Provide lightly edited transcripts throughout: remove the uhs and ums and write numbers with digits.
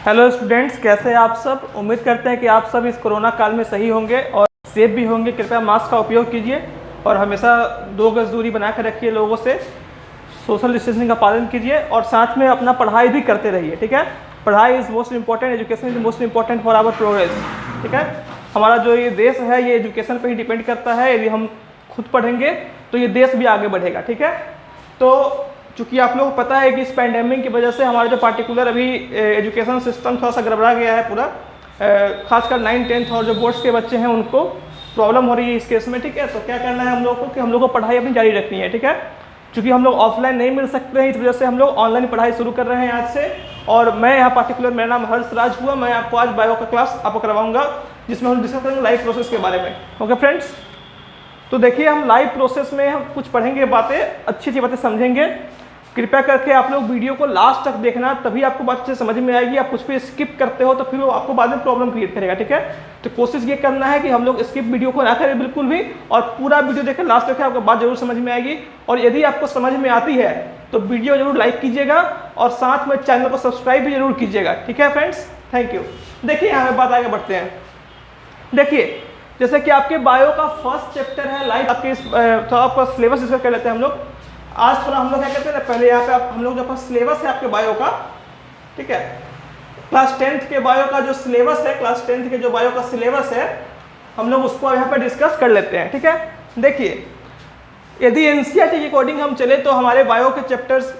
Hello students, कैसे हैं आप सब। उम्मीद करते हैं कि आप सब इस कोरोना काल में सही होंगे और सेफ भी होंगे। कृपया मास्क का उपयोग कीजिए और हमेशा 2 गज दूरी बना कर रखिए लोगों से। सोशल डिस्टेंसिंग का पालन कीजिए और साथ में अपना पढ़ाई भी करते रहिए, ठीक है। पढ़ाई is most important, education is most important for our progress, ठीक है। हमारा जो ये देश है ये एजुकेशन पर ही डिपेंड करता है। यदि हम खुद पढ़ेंगे तो ये देश भी आगे बढ़ेगा, ठीक है। तो चूँकि आप लोगों को पता है कि इस पैंडेमिक की वजह से हमारा जो पार्टिकुलर अभी एजुकेशन सिस्टम थोड़ा सा गड़बड़ा गया है पूरा, खासकर 9th 10th और जो बोर्ड्स के बच्चे हैं उनको प्रॉब्लम हो रही है इस केस में, ठीक है। तो क्या करना है हम लोग को कि हम लोग को पढ़ाई अपनी जारी रखनी है, ठीक है। चूँकि हम लोग ऑफलाइन नहीं मिल सकते हैं, इस वजह से हम लोग ऑनलाइन पढ़ाई शुरू कर रहे हैं आज से। और मैं यहाँ पार्टिकुलर, मेरा नाम हर्षराज हुआ, मैं आपको आज बायो का क्लास आपको करवाऊँगा जिसमें हम डिस्कस करेंगे लाइफ प्रोसेस के बारे में। ओके फ्रेंड्स, तो देखिए हम लाइव प्रोसेस में हम कुछ पढ़ेंगे, बातें अच्छी अच्छी बातें समझेंगे। कृपया करके आप लोग वीडियो को लास्ट तक देखना, तभी आपको बात अच्छे समझ में आएगी। आप कुछ भी स्किप करते हो तो फिर वो आपको बाद में प्रॉब्लम क्रिएट करेगा, ठीक है। तो कोशिश ये करना है कि हम लोग स्किप वीडियो को ना करें बिल्कुल भी, और पूरा वीडियो देखें, लास्ट देखें, आपको बात जरूर समझ में आएगी। और यदि आपको समझ में आती है तो वीडियो जरूर लाइक कीजिएगा और साथ में चैनल को सब्सक्राइब भी जरूर कीजिएगा, ठीक है फ्रेंड्स। Thank you. देखिए यहाँ पे बात आगे बढ़ते हैं। देखिए जैसे कि आपके बायो का फर्स्ट चैप्टर है लाइफ, आपके थोड़ा आपका सिलेबस इसका कर लेते हैं हम लोग आज। थोड़ा हम लोग क्या करते हैं ना, पहले यहाँ पे हम लोग जो सिलेबस है आपके बायो का, ठीक है, क्लास 10th के बायो का जो सिलेबस है, क्लास 10th के जो बायो का सिलेबस है, हम लोग उसको यहाँ पे डिस्कस कर लेते हैं, ठीक है। देखिए यदि एनसीईआरटी के अकॉर्डिंग हम चले तो हमारे बायो के चैप्टर्स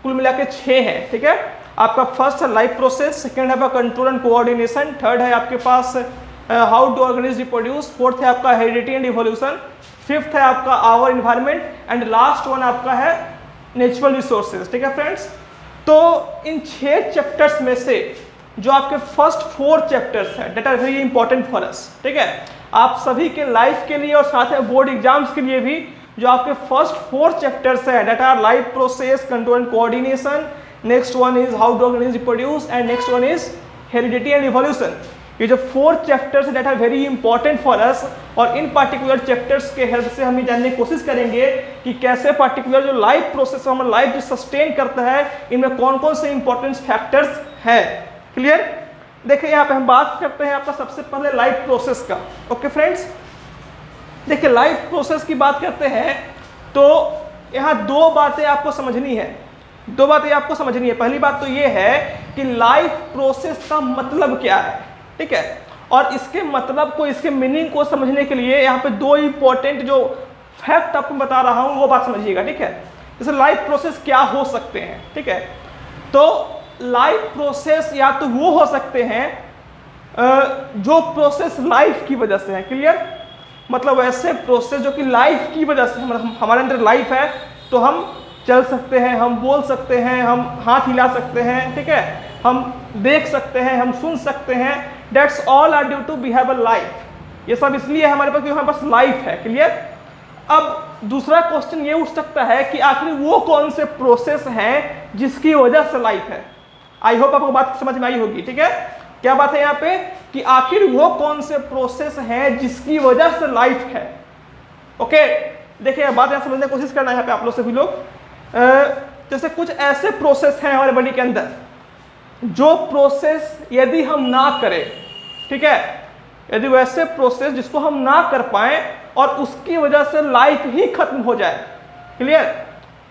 कुल मिला के 6 हैं, ठीक है। आपका फर्स्ट है लाइफ प्रोसेस, सेकेंड है आपका कंट्रोल एंड कोऑर्डिनेशन, थर्ड है आपके पास how to organise reproduce, fourth है आपका हेरिडिटी एंड इवोल्यूशन, फिफ्थ है आपका our environment and last one आपका है नेचुरल रिसोर्सेज, ठीक है फ्रेंड्स। तो इन 6 चैप्टर्स में से जो आपके फर्स्ट 4 चैप्टर्स हैं that are very important for us, ठीक है। आप सभी के लाइफ के लिए और साथ में बोर्ड एग्जाम्स के लिए भी जो आपके फर्स्ट 4 चैप्टर्स हैं that are life process, control and coordination, next one is how to organise reproduce and next one is heredity and evolution. ये जो 4 chapters that are very important for us, और इन पार्टिकुलर चैप्टर्स के help से हम ये जानने की कोशिश करेंगे कि कैसे पार्टिकुलर जो लाइफ प्रोसेस हमारा लाइफ जो सस्टेन करता है, इनमें कौन कौन से इंपॉर्टेंट फैक्टर्स हैं। क्लियर। देखिए यहाँ पे हम बात करते हैं आपका सबसे पहले लाइफ प्रोसेस का। ओके फ्रेंड्स, देखिए लाइफ प्रोसेस की बात करते हैं तो यहाँ 2 बातें आपको समझनी है, 2 बातें आपको समझनी है। पहली बात तो ये है कि लाइफ प्रोसेस का मतलब क्या है, ठीक है। और इसके मतलब को, इसके मीनिंग को समझने के लिए यहाँ पे 2 इंपॉर्टेंट जो फैक्ट आपको बता रहा हूँ वो बात समझिएगा, ठीक है। जैसे लाइफ प्रोसेस क्या हो सकते हैं, ठीक है। तो लाइफ प्रोसेस या तो वो हो सकते हैं जो प्रोसेस लाइफ की वजह से है। क्लियर। मतलब ऐसे प्रोसेस जो कि लाइफ की वजह से, हमारे अंदर लाइफ है तो हम चल सकते हैं, हम बोल सकते हैं, हम हाथ हिला सकते हैं, ठीक है, हम देख सकते हैं, हम सुन सकते हैं। That's all are due to we have a life। ये सब इसलिए है हमारे पास क्योंकि हमारे पास लाइफ है। क्लियर। अब दूसरा क्वेश्चन ये उठ सकता है कि आखिर वो कौन से प्रोसेस हैं जिसकी वजह से लाइफ है। आई होप आपको बात समझ में आई होगी, ठीक है। क्या बात है यहाँ पे कि आखिर वो कौन से प्रोसेस हैं जिसकी वजह से लाइफ है। ओके, देखिए बात यहाँ समझने की कोशिश करना है यहाँ पे आप लोग सभी लोग। जैसे कुछ ऐसे प्रोसेस हैं हमारे बॉडी के अंदर जो प्रोसेस यदि हम ना करें, ठीक है, यदि वैसे प्रोसेस जिसको हम ना कर पाए और उसकी वजह से लाइफ ही खत्म हो जाए, क्लियर,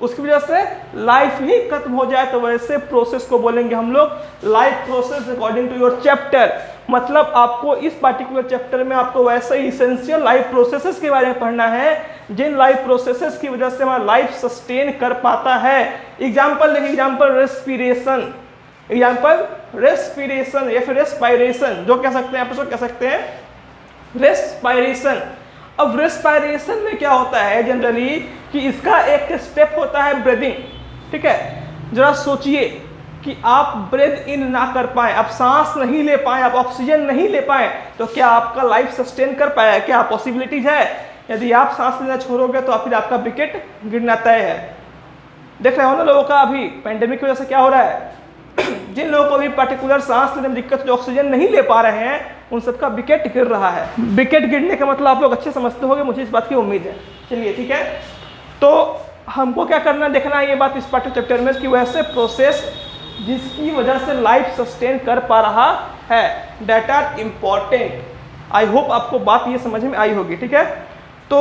उसकी वजह से लाइफ ही खत्म हो जाए, तो वैसे प्रोसेस को बोलेंगे हम लोग life process according to your chapter. मतलब आपको इस पार्टिकुलर चैप्टर में आपको वैसे इसेंशियल लाइफ प्रोसेसेस के बारे में पढ़ना है जिन लाइफ प्रोसेसेस की वजह से हमारा लाइफ सस्टेन कर पाता है। एग्जाम्पल देखिए, एग्जाम्पल रेस्पिरेशन, एग्जाम्पल रेस्पिरेशन या फिर रेस्पायरेशन, जो कह सकते हैं आप उसको कह सकते हैं रेस्पायरेशन। अब रेस्पायरेशन में क्या होता है जनरली कि इसका एक स्टेप होता है ब्रीदिंग, ठीक है। जरा सोचिए कि आप ब्रेथ इन ना कर पाए, आप सांस नहीं ले पाए, आप ऑक्सीजन नहीं ले पाए, तो क्या आपका लाइफ सस्टेन कर पाया? क्या पॉसिबिलिटीज है? यदि आप सांस लेना छोड़ोगे तो फिर आपका विकेट गिरना तय है। देख रहे हो ना लोगों का अभी पैंडेमिक की वजह से क्या हो रहा है, जिन लोगों को भी पर्टिकुलर सांस लेने में दिक्कत, जो ऑक्सीजन नहीं ले पा रहे हैं, उन सबका विकेट गिर रहा है। विकेट गिरने का मतलब आप लोग अच्छे समझते होंगे, मुझे इस बात की उम्मीद है। चलिए ठीक है, तो हमको क्या करना देखना है ये बात इस पार्ट चैप्टर में कि वैसे प्रोसेस जिसकी वजह से लाइफ सस्टेन कर पा रहा है, that are important. I hope आपको बात ये समझ में आई होगी, ठीक है। तो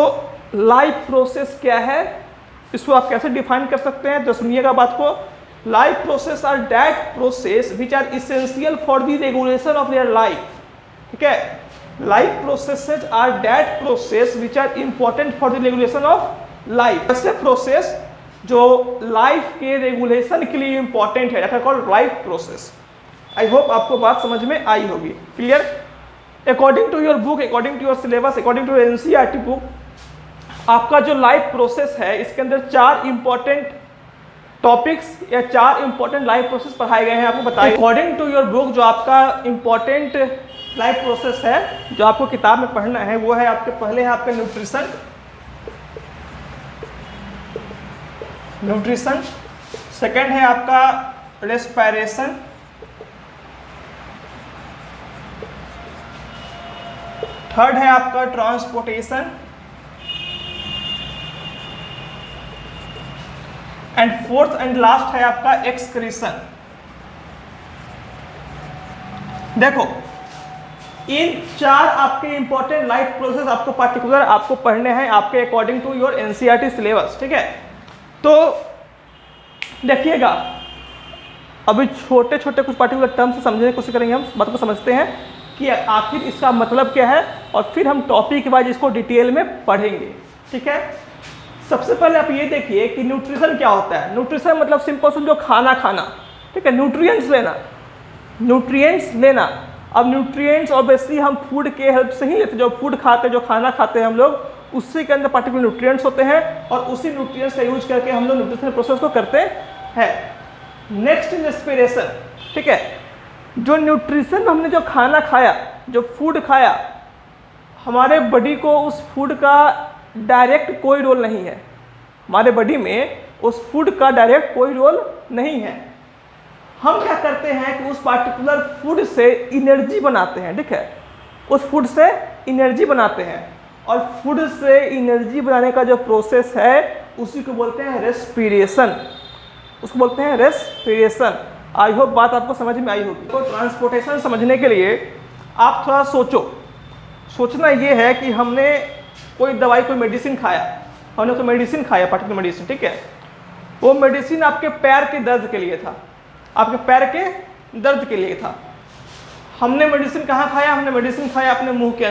लाइफ प्रोसेस क्या है, इसको आप कैसे डिफाइन कर सकते हैं, तो सुनिएगा बात को। Life process are that process which are essential for the regulation of their life, ठीक है। Life processes are that process which are important for the regulation of life. ऐसे प्रोसेस जो लाइफ के रेगुलेशन के लिए इंपॉर्टेंट है, that are called life process. I hope आपको बात समझ में आई होगी, clear. According to your book, according to your syllabus, according to NCERT book, आपका जो लाइफ प्रोसेस है इसके अंदर 4 इंपॉर्टेंट टॉपिक्स या 4 इंपॉर्टेंट लाइफ प्रोसेस पढ़ाए गए हैं, आपको बताइए। अकॉर्डिंग टू योर बुक जो आपका इंपॉर्टेंट लाइफ प्रोसेस है जो आपको किताब में पढ़ना है वो है आपके, पहले है आपका न्यूट्रिशन, सेकंड है आपका रेस्पिरेशन, थर्ड है आपका transportation, and fourth and last है आपका एक्सक्रीशन। देखो इन 4 आपके इंपॉर्टेंट लाइफ प्रोसेस आपको पार्टिकुलर आपको पढ़ने हैं आपके according to your NCERT syllabus, ठीक है। तो देखिएगा अभी छोटे छोटे कुछ पार्टिकुलर टर्म्स समझने की कोशिश करेंगे, हम बात को समझते हैं कि आखिर इसका मतलब क्या है, और फिर हम टॉपिक वाइज इसको डिटेल में पढ़ेंगे, ठीक है। सबसे पहले आप ये देखिए कि न्यूट्रिशन क्या होता है। न्यूट्रिशन मतलब सिंपल समझो खाना खाना, ठीक है, न्यूट्रिएंट्स लेना। अब न्यूट्रिएंट्स ऑब्वियसली हम फूड के हेल्प से ही लेते, जो फूड खाते, जो खाना खाते हैं हम लोग, उसी के अंदर पर्टिकुलर न्यूट्रिएंट्स होते हैं और उसी न्यूट्रिएंट्स का यूज करके हम लोग न्यूट्रिशन प्रोसेस को करते हैं। नेक्स्ट रेस्पिरेशन, ठीक है। जो न्यूट्रिशन में हमने जो खाना खाया, जो फूड खाया, हमारे बॉडी को उस फूड का डायरेक्ट कोई रोल नहीं है, हमारे बॉडी में उस फूड का डायरेक्ट कोई रोल नहीं है। हम क्या करते हैं कि उस पार्टिकुलर फूड से एनर्जी बनाते हैं, ठीक है, उस फूड से एनर्जी बनाते हैं, और फूड से एनर्जी बनाने का जो प्रोसेस है उसी को बोलते हैं रेस्पिरेशन, उसको बोलते हैं रेस्पिरेशन। आई होप बात आपको समझ में आई होगी। तो ट्रांसपोर्टेशन समझने के लिए आप थोड़ा सोचना ये है कि हमने कोई दवाई, कोई मेडिसिन खाया, हमने कोई मेडिसिन खाया, पार्टिकुलर मेडिसिन, ठीक है। वो मेडिसिन आपके पैर के दर्द के लिए था, आपके पैर के दर्द के लिए था। हमने मेडिसिन कहाँ खाया, हमने मेडिसिन खाया अपने मुंह के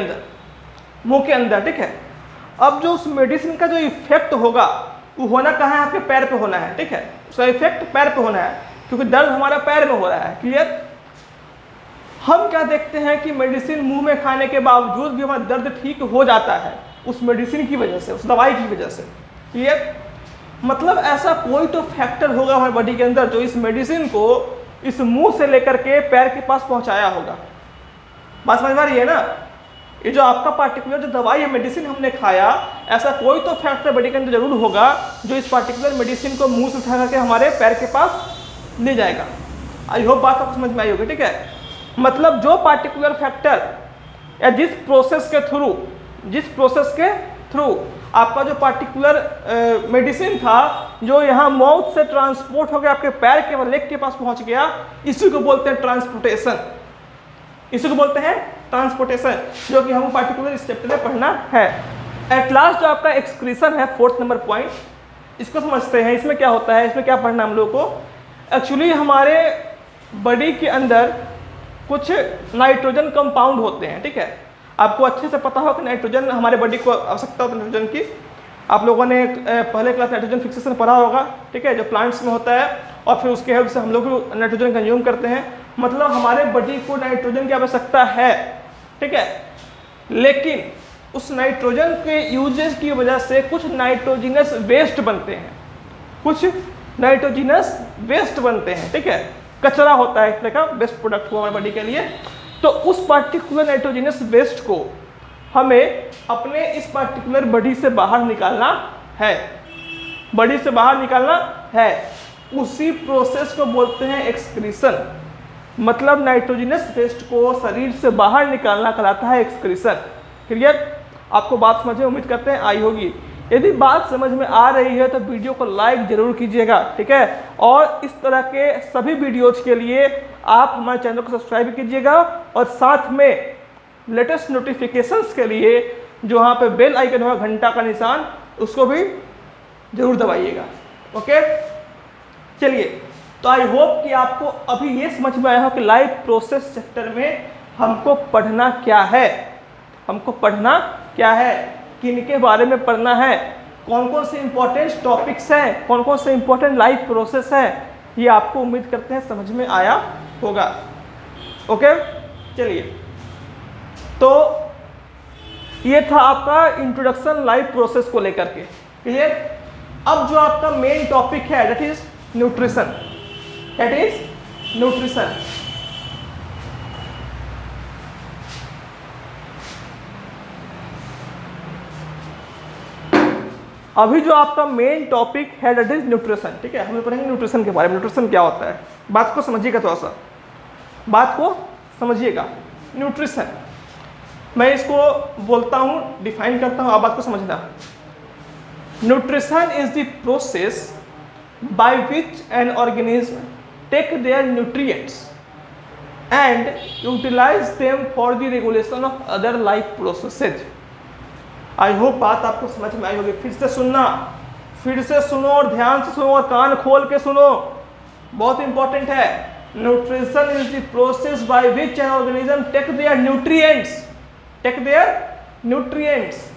अंदर, ठीक है। अब जो उस मेडिसिन का जो इफेक्ट होगा वो होना कहाँ है, आपके पैर पे होना है, ठीक है, उसका इफेक्ट पैर पे होना है, क्योंकि दर्द हमारा पैर में हो रहा है, क्लियर। हम क्या देखते हैं कि मेडिसिन मुंह में खाने के बावजूद भी हमारा दर्द ठीक हो जाता है उस मेडिसिन की वजह से, उस दवाई की वजह से, क्लियर। मतलब ऐसा कोई तो फैक्टर होगा हमारे बॉडी के अंदर जो इस मेडिसिन को इस मुंह से लेकर के पैर के पास पहुंचाया होगा। बात समझ में आ रही है ना। ये जो आपका पार्टिकुलर जो दवाई या मेडिसिन हमने खाया, ऐसा कोई तो फैक्टर बॉडी के अंदर जरूर होगा जो इस पार्टिकुलर मेडिसिन को मुंह से उठा करके हमारे पैर के पास ले जाएगा। आई होप बात आपको समझ में आई होगी, ठीक है। मतलब जो पार्टिकुलर फैक्टर या जिस प्रोसेस के थ्रू आपका जो पार्टिकुलर मेडिसिन था जो यहाँ माउथ से ट्रांसपोर्ट हो गया आपके पैर के लेग के पास पहुँच गया, इसी को बोलते हैं ट्रांसपोर्टेशन, इसी को बोलते हैं ट्रांसपोर्टेशन, जो कि हम पार्टिकुलर इस चैप्टर में पढ़ना है। एट लास्ट जो आपका एक्सक्रीशन है, 4th नंबर पॉइंट, इसको समझते हैं। इसमें क्या होता है, इसमें क्या पढ़ना हम लोग को। एक्चुअली हमारे बॉडी के अंदर कुछ नाइट्रोजन कंपाउंड होते हैं, ठीक है। आपको अच्छे से पता हो कि नाइट्रोजन हमारे बॉडी को आवश्यकता होती है नाइट्रोजन की। आप लोगों ने पहले क्लास नाइट्रोजन फिक्सेशन पढ़ा होगा, ठीक है, जो प्लांट्स में होता है, और फिर उसके हेल्प से हम लोग नाइट्रोजन कंज्यूम करते हैं। मतलब हमारे बॉडी को नाइट्रोजन की आवश्यकता है, ठीक है, लेकिन उस नाइट्रोजन के यूजेस की वजह से कुछ नाइट्रोजिनस वेस्ट बनते हैं, ठीक है, कचरा होता है, इस तरह का वेस्ट प्रोडक्ट हुआ हमारे बॉडी के लिए। तो उस पार्टिकुलर नाइट्रोजिनस वेस्ट को हमें अपने इस पार्टिकुलर बॉडी से बाहर निकालना है, उसी प्रोसेस को बोलते हैं एक्सक्रीशन। मतलब नाइट्रोजिनस वेस्ट को शरीर से बाहर निकालना कहलाता है एक्सक्रीशन। क्लियर, आपको बात समझ में उम्मीद करते हैं आई होगी। यदि बात समझ में आ रही है तो वीडियो को लाइक जरूर कीजिएगा, ठीक है। और इस तरह के सभी वीडियोज के लिए आप हमारे चैनल को सब्सक्राइब कीजिएगा और साथ में लेटेस्ट नोटिफिकेशंस के लिए जो वहाँ पे बेल आइकन होगा, घंटा का निशान, उसको भी जरूर दबाइएगा। ओके, चलिए, तो आई होप कि आपको अभी ये समझ में आया हो कि लाइव प्रोसेस चैप्टर में हमको पढ़ना क्या है, हमको पढ़ना क्या है, किनके बारे में पढ़ना है, कौन कौन से इंपॉर्टेंट टॉपिक्स हैं, कौन कौन से इंपॉर्टेंट लाइव प्रोसेस है, ये आपको उम्मीद करते हैं समझ में आया होगा। ओके, चलिए, तो ये था आपका इंट्रोडक्शन लाइव प्रोसेस को लेकर के, क्लियर। अब जो आपका मेन टॉपिक है that is nutrition, that is nutrition. अभी जो आपका मेन टॉपिक है दैट इज न्यूट्रिशन, ठीक है। हम पढ़ेंगे न्यूट्रिशन के बारे में, न्यूट्रिशन क्या होता है, बात को समझिएगा, थोड़ा सा बात को समझिएगा। न्यूट्रिशन मैं इसको बोलता हूँ, डिफाइन करता हूँ, आप बात को समझना। Nutrition is the process by which an organism take their nutrients and utilize them for the regulation of other life processes. I hope बात आपको समझ में आई होगी। फिर से सुनना, फिर से सुनो और ध्यान से सुनो और कान खोल के सुनो, बहुत इंपॉर्टेंट है। Nutrition is the process by which an organism take their nutrients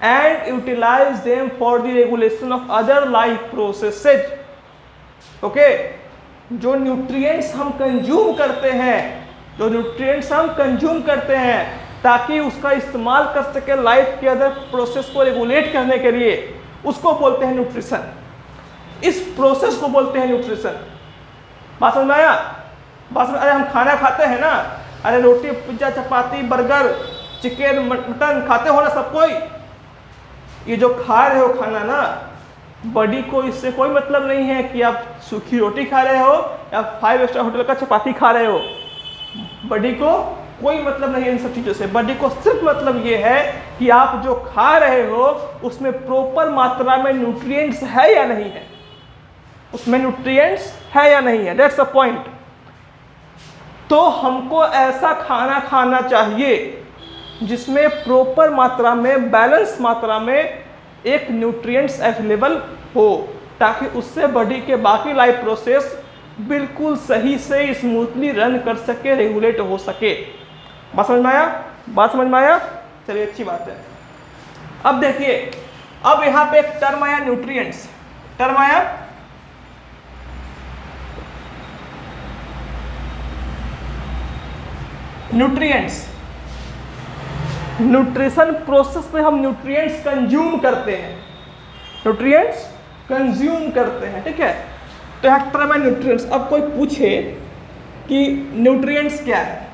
and utilize them for the regulation of other life processes। Okay, जो न्यूट्रिएंट्स हम कंज्यूम करते हैं, जो न्यूट्रिएंट्स हम कंज्यूम करते हैं ताकि उसका इस्तेमाल कर सके लाइफ के अदर प्रोसेस को रेगुलेट करने के लिए, उसको बोलते हैं न्यूट्रिशन। इस प्रोसेस को बोलते हैं न्यूट्रिशन। बात समझ में आया? बात समझ, अरे हम खाना खाते हैं ना, अरे रोटी, पिज्जा, चपाती, बर्गर, चिकन, मटन खाते हो ना सब कोई। ये जो खा रहे हो खाना ना, बॉडी को इससे कोई मतलब नहीं है कि आप सूखी रोटी खा रहे हो या 5 स्टार होटल का चपाती खा रहे हो। बॉडी को कोई मतलब नहीं है इन सब चीज़ों से। बॉडी को सिर्फ मतलब ये है कि आप जो खा रहे हो उसमें प्रॉपर मात्रा में न्यूट्रिएंट्स है या नहीं है, उसमें न्यूट्रिएंट्स है या नहीं है, दैट्स अ पॉइंट। तो हमको ऐसा खाना खाना चाहिए जिसमें प्रॉपर मात्रा में, बैलेंस मात्रा में एक न्यूट्रिएंट्स अवेलेबल हो, ताकि उससे बॉडी के बाकी लाइफ प्रोसेस बिल्कुल सही से स्मूथली रन कर सके, रेगुलेट हो सके। बात समझ में आया? बात समझ में आया? चलिए, अच्छी बात है। अब देखिए, अब यहाँ पे एक टर्म आया न्यूट्रिएंट्स, टर्म आया न्यूट्रिएंट्स। न्यूट्रिशन प्रोसेस में हम न्यूट्रिएंट्स कंज्यूम करते हैं, न्यूट्रिएंट्स कंज्यूम करते हैं, ठीक है। तो यहाँ टर्म है न्यूट्रिएंट्स। अब कोई पूछे कि न्यूट्रिएंट्स क्या है,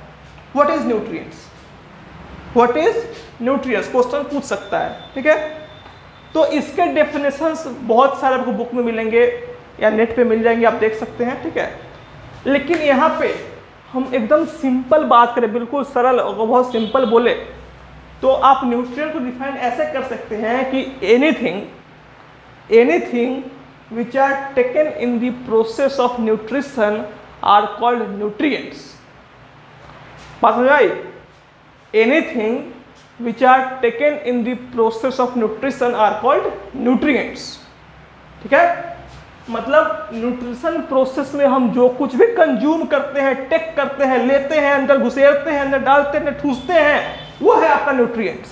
what is nutrients, what is nutrients, question पूछ सकता है, ठीक है। तो इसके डेफिनेशंस बहुत सारे आपको बुक में मिलेंगे या नेट पे मिल जाएंगे, आप देख सकते हैं, ठीक है। लेकिन यहाँ पे हम एकदम सिंपल बात करें, बिल्कुल सरल और बहुत सिंपल बोले, तो आप न्यूट्रिएंट को डिफाइन ऐसे कर सकते हैं कि anything which are taken in the process of nutrition are called nutrients. बात समझ आई? Anything which are taken in the process of nutrition are called nutrients, ठीक है। मतलब न्यूट्रिशन प्रोसेस में हम जो कुछ भी कंज्यूम करते हैं, टेक करते हैं, लेते हैं, अंदर घुसेरते हैं, अंदर डालते हैं, ठूसते हैं, वो है आपका न्यूट्रिएंट्स,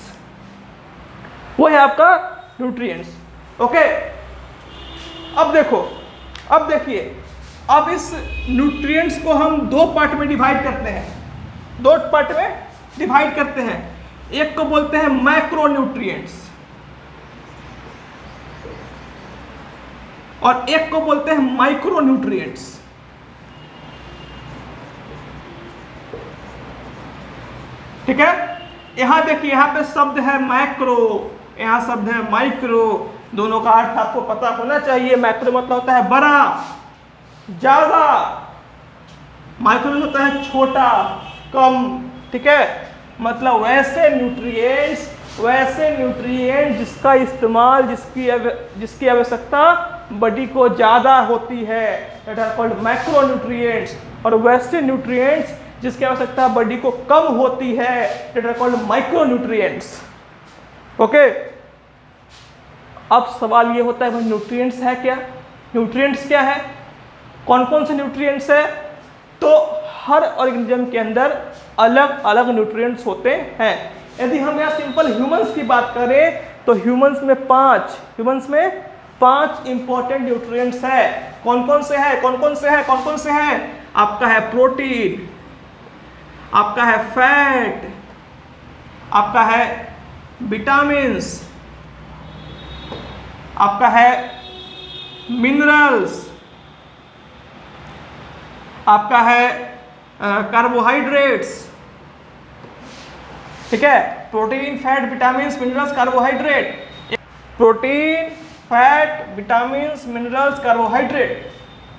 वो है आपका न्यूट्रिएंट्स। ओके, अब देखो, अब देखिए, अब इस न्यूट्रिएंट्स को हम दो पार्ट में डिवाइड करते हैं, दो पार्ट में डिवाइड करते हैं। एक को बोलते हैं मैक्रो न्यूट्रिएंट्स और एक को बोलते हैं माइक्रो न्यूट्रिएंट्स। ठीक है, यहां देखिए, यहां पे शब्द है मैक्रो, यहां शब्द है माइक्रो, दोनों का अर्थ आपको पता होना चाहिए। मैक्रो मतलब होता है बड़ा, ज्यादा, माइक्रो होता है छोटा, कम, ठीक है। मतलब वैसे न्यूट्रिएंट्स वैसे न्यूट्रिएंट जिसका इस्तेमाल जिसकी आवश्यकता बॉडी को ज़्यादा होती है, that are called macro nutrients. और वैसे न्यूट्रिएंट्स जिसकी आवश्यकता बॉडी को कम होती है, that are called micro nutrients. Okay, अब सवाल ये होता है भाई न्यूट्रिएंट्स है क्या, न्यूट्रिएंट्स क्या है, कौन कौन से न्यूट्रिएंट्स है? तो हर ऑर्गेनिज्म के अंदर अलग अलग न्यूट्रिएंट्स होते हैं। यदि हम यहाँ सिंपल ह्यूमंस की बात करें तो ह्यूमंस में पांच इंपॉर्टेंट न्यूट्रिएंट्स है। कौन कौन से हैं? आपका है प्रोटीन, आपका है फैट, आपका है विटामिन्स, आपका है मिनरल्स, आपका है कार्बोहाइड्रेट्स। ठीक है, protein, fat, vitamins, minerals, carbohydrate. Protein, fat, vitamins, minerals, carbohydrate,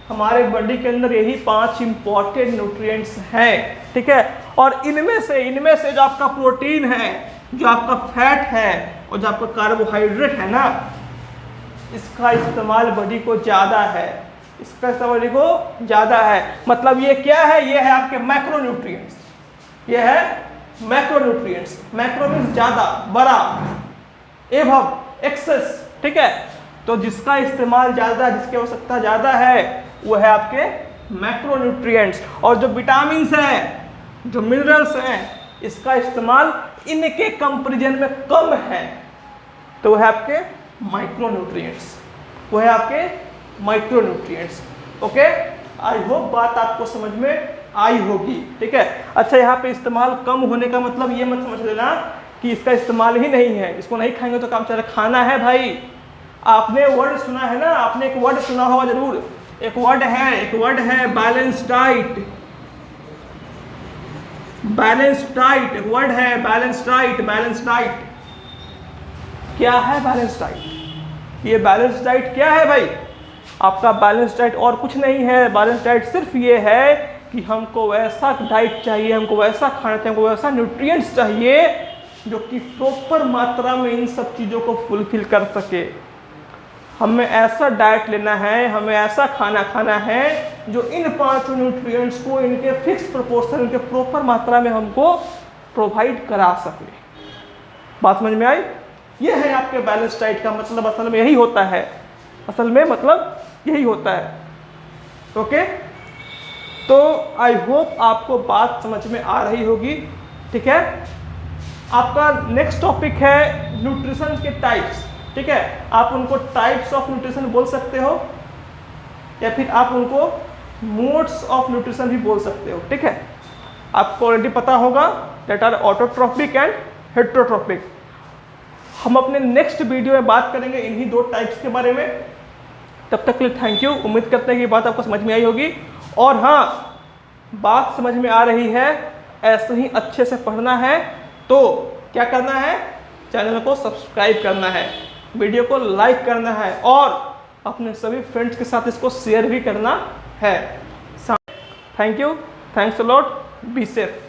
हमारे बॉडी के अंदर यही 5 इंपॉर्टेंट न्यूट्रिएंट्स हैं। ठीक है, और इनमें से जो आपका प्रोटीन है, जो आपका फैट है और जो आपका कार्बोहाइड्रेट है ना, इसका इस्तेमाल बॉडी को ज़्यादा है, मतलब ये क्या है? ये है आपके मैक्रो न्यूट्रिएंट्स, ये है मैक्रो न्यूट्रिएंट्स। मैक्रो मीन्स ज़्यादा, बड़ा, एवं, एक्सेस। ठीक है, तो जिसका इस्तेमाल ज़्यादा, जिसकी आवश्यकता ज़्यादा है, वो है आपके मैक्रो न्यूट्रिएंट्स। और जो विटामिन्स हैं, जो मिनरल्स हैं, इसका इस्तेमाल इनके कंपैरिजन में कम है, तो वो है आपके माइक्रो न्यूट्रिएंट्स। ओके, आई होप बात आपको समझ में आई होगी। ठीक है, अच्छा, यहाँ पे इस्तेमाल कम होने का मतलब ये मत समझ लेना कि इसका इस्तेमाल ही नहीं है, इसको नहीं खाएंगे तो काम चला, खाना है भाई। आपने वर्ड सुना है ना, आपने एक वर्ड सुना होगा जरूर, एक वर्ड है बैलेंस डाइट। एक वर्ड है बैलेंस डाइट। क्या है बैलेंस डाइट? ये बैलेंस डाइट क्या है भाई? आपका बैलेंस डाइट और कुछ नहीं है। बैलेंस डाइट सिर्फ ये है कि हमको वैसा डाइट चाहिए, हमको वैसा खाना चाहिए, हमको वैसा न्यूट्रिएंट्स चाहिए जो कि प्रॉपर मात्रा में इन सब चीज़ों को फुलफिल कर सके। हमें ऐसा डाइट लेना है, हमें ऐसा खाना खाना है जो इन 5 न्यूट्रिएंट्स को इनके फिक्स प्रोपोर्शन, इनके प्रॉपर मात्रा में हमको प्रोवाइड करा सके। बात समझ में आई? ये है आपके बैलेंस डाइट का मतलब, असल में यही होता है। ओके, तो आई होप आपको बात समझ में आ रही होगी। ठीक है, आपका नेक्स्ट टॉपिक है न्यूट्रिशन के टाइप्स। ठीक है, आप उनको टाइप्स ऑफ न्यूट्रिशन बोल सकते हो या फिर आप उनको मोड्स ऑफ न्यूट्रिशन भी बोल सकते हो। ठीक है, आपको ऑलरेडी पता होगा that are autotrophic and heterotrophic. हम अपने नेक्स्ट वीडियो में बात करेंगे इन्हीं 2 टाइप्स के बारे में। तब तक के लिए थैंक यू। उम्मीद करते हैं कि बात आपको समझ में आई होगी। और हाँ, बात समझ में आ रही है, ऐसे ही अच्छे से पढ़ना है तो क्या करना है? चैनल को सब्सक्राइब करना है, वीडियो को लाइक करना है और अपने सभी फ्रेंड्स के साथ इसको शेयर भी करना है। Thank you, thanks a lot, be safe.